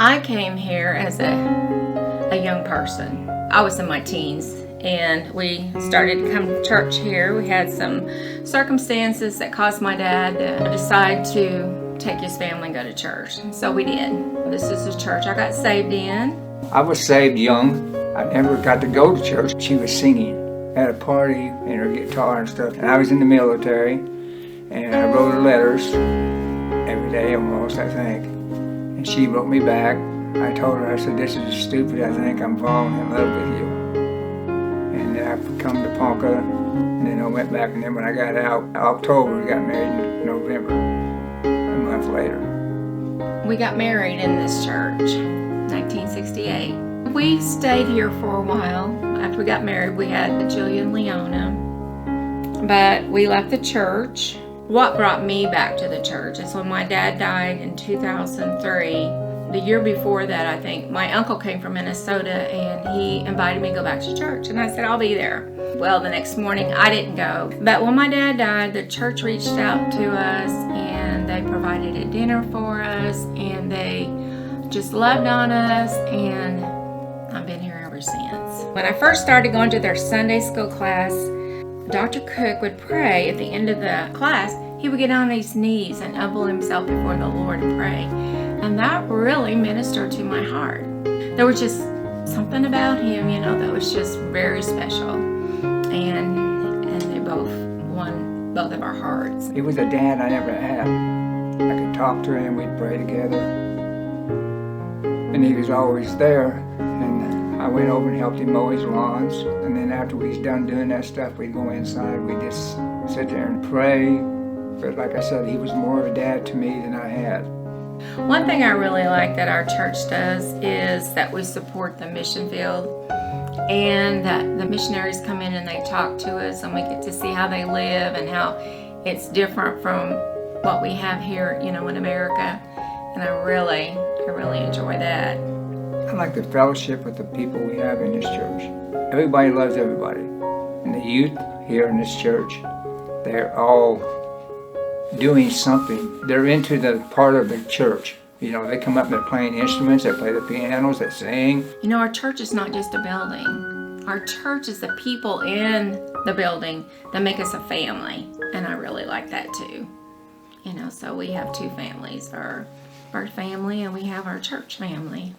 I came here as a young person. I was in my teens, and we started to come to church here. We had some circumstances that caused my dad to decide to take his family and go to church. So we did. This is the church I got saved in. I was saved young. I never got to go to church. She was singing at a party in her guitar and stuff. And I was in the military, and I wrote her letters every day almost, I think. And she wrote me back. I told her, I said, this is stupid. I think I'm falling in love with you. And then I come to Ponca, and then I went back. And then when I got out, October, we got married in November, a month later. We got married in this church, 1968. We stayed here for a while. After we got married, we had Julia and Leona. But we left the church. What brought me back to the church is when my dad died in 2003. The year before that, I think, my uncle came from Minnesota and he invited me to go back to church. And I said, I'll be there. Well, the next morning, I didn't go. But when my dad died, the church reached out to us and they provided a dinner for us and they just loved on us, and I've been here ever since. When I first started going to their Sunday school class, Dr. Cook would pray at the end of the class. He would get on his knees and humble himself before the Lord and pray. And that really ministered to my heart. There was just something about him, that was just very special. And they both won both of our hearts. He was a dad I never had. I could talk to him, we'd pray together. And he was always there. And I went over and helped him mow his lawns. And then after we was done doing that stuff, we'd go inside, we'd just sit there and pray. But like I said, he was more of a dad to me than I had. One thing I really like that our church does is that we support the mission field, and that the missionaries come in and they talk to us and we get to see how they live and how it's different from what we have here, in America. And I really enjoy that. I like the fellowship with the people we have in this church. Everybody loves everybody. And the youth here in this church, they're all doing something. They're into the part of the church. They come up and they're playing instruments, they play the pianos, they sing. Our church is not just a building. Our church is the people in the building that make us a family. And I really like that too. So we have two families, our birth family and we have our church family.